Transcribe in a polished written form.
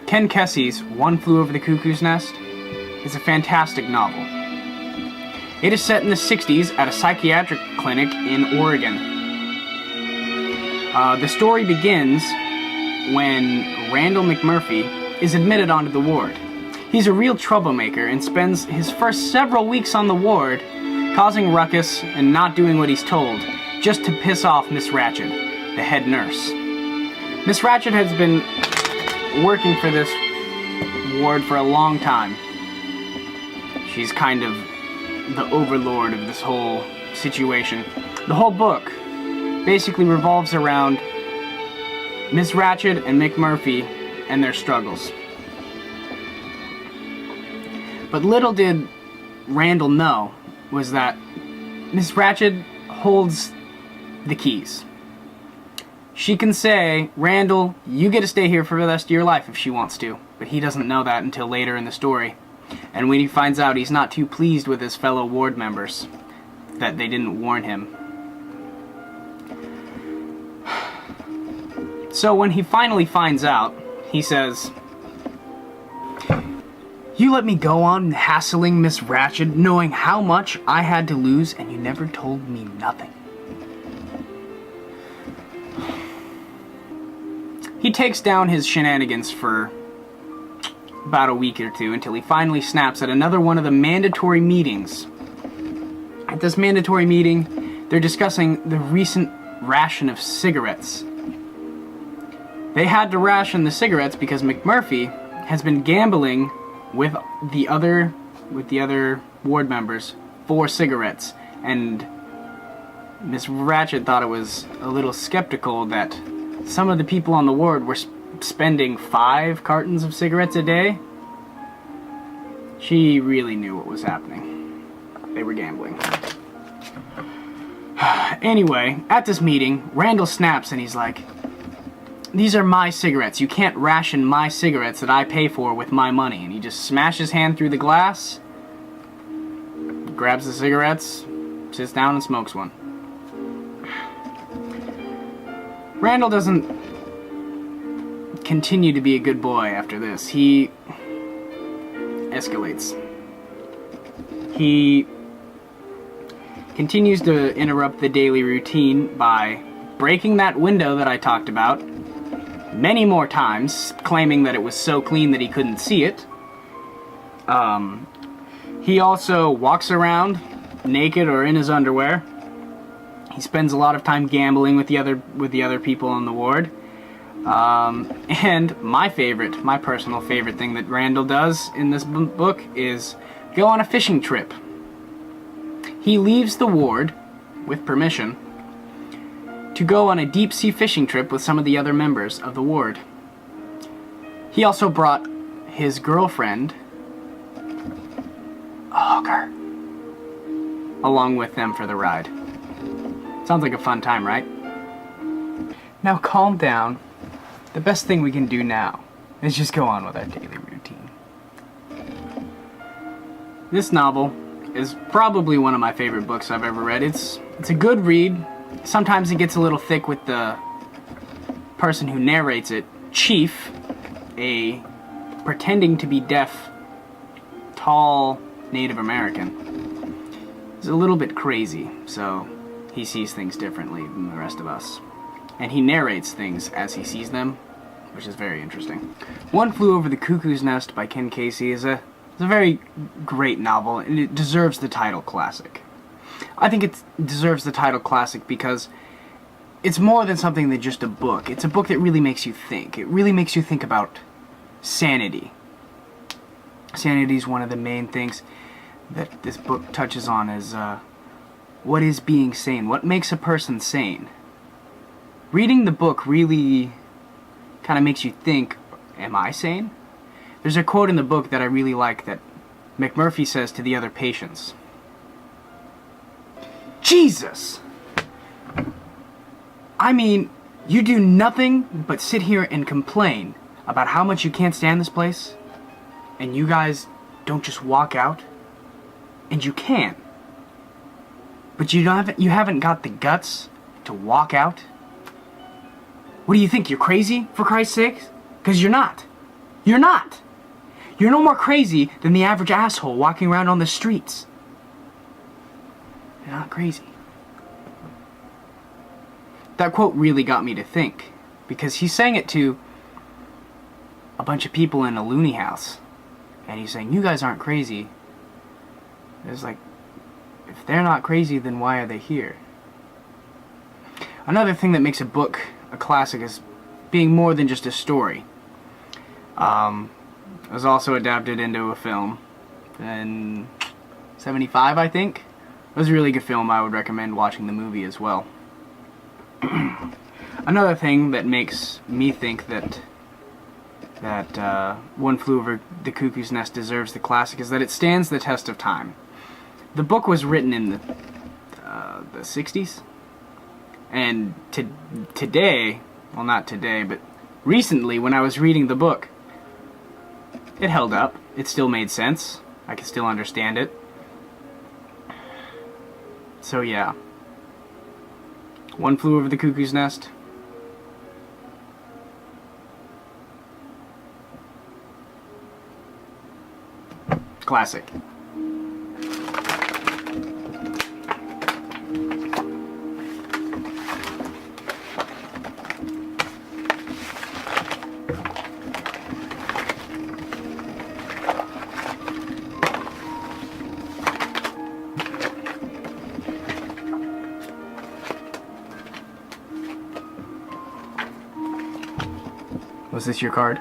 Ken Kesey's One Flew Over the Cuckoo's Nest is a fantastic novel. It is set in the 60s at a psychiatric clinic in Oregon. The story begins when Randall McMurphy is admitted onto the ward. He's a real troublemaker and spends his first several weeks on the ward causing ruckus and not doing what he's told, just to piss off Miss Ratched, the head nurse. Miss Ratched has been working for this ward for a long time. She's kind of the overlord of this whole situation. The whole book basically revolves around Miss Ratched and McMurphy and their struggles. But little did Randall know was that Miss Ratched holds the keys. She can say, Randall, you get to stay here for the rest of your life if she wants to. But he doesn't know that until later in the story. And when he finds out, he's not too pleased with his fellow ward members that they didn't warn him. So when he finally finds out, he says, you let me go on hassling Miss Ratched, knowing how much I had to lose, and you never told me nothing. He takes down his shenanigans for about a week or two until he finally snaps at another one of the mandatory meetings. At this mandatory meeting, they're discussing the recent ration of cigarettes. They had to ration the cigarettes because McMurphy has been gambling with the other ward members for cigarettes, and Miss Ratched thought it was a little skeptical that some of the people on the ward were spending 5 cartons of cigarettes a day. She really knew what was happening. They were gambling. Anyway, at this meeting, Randall snaps and he's like, these are my cigarettes. You can't ration my cigarettes that I pay for with my money. And he just smashes his hand through the glass, grabs the cigarettes, sits down and smokes one. Randall doesn't continue to be a good boy after this. He escalates. He continues to interrupt the daily routine by breaking that window that I talked about many more times, claiming that it was so clean that he couldn't see it. He also walks around naked or in his underwear. He spends a lot of time gambling with the other people in the ward. And my personal favorite thing that Randall does in this book is go on a fishing trip. He leaves the ward, with permission, to go on a deep-sea fishing trip with some of the other members of the ward. He also brought his girlfriend, a hooker, along with them for the ride. Sounds like a fun time, right? Now calm down. The best thing we can do now is just go on with our daily routine. This novel is probably one of my favorite books I've ever read. It's a good read. Sometimes it gets a little thick with the person who narrates it. Chief, a pretending to be deaf, tall Native American, is a little bit crazy, so he sees things differently than the rest of us. And he narrates things as he sees them, which is very interesting. One Flew Over the Cuckoo's Nest by Ken Kesey is a very great novel, and it deserves the title classic. I think it deserves the title classic because it's more than something than just a book. It's a book that really makes you think. It really makes you think about sanity. Sanity is one of the main things that this book touches on is what is being sane? What makes a person sane? Reading the book really kind of makes you think, am I sane? There's a quote in the book that I really like that McMurphy says to the other patients. Jesus! I mean, you do nothing but sit here and complain about how much you can't stand this place, and you guys don't just walk out? And you can. But you haven't got the guts to walk out? What do you think, you're crazy, for Christ's sake? Because you're not. You're not. You're no more crazy than the average asshole walking around on the streets. You're not crazy. That quote really got me to think, because he sang it to a bunch of people in a loony house. And he's saying, you guys aren't crazy. It's like, if they're not crazy, then why are they here? Another thing that makes a book a classic is being more than just a story. It was also adapted into a film in 75, I think. It was a really good film. I would recommend watching the movie as well. Another thing that makes me think that One Flew Over the Cuckoo's Nest deserves the classic is that it stands the test of time. The book was written in the 60s, and today, well, not today, but recently when I was reading the book, it held up. It still made sense. I could still understand it. So yeah, One Flew Over the Cuckoo's Nest. Classic. Was this your card?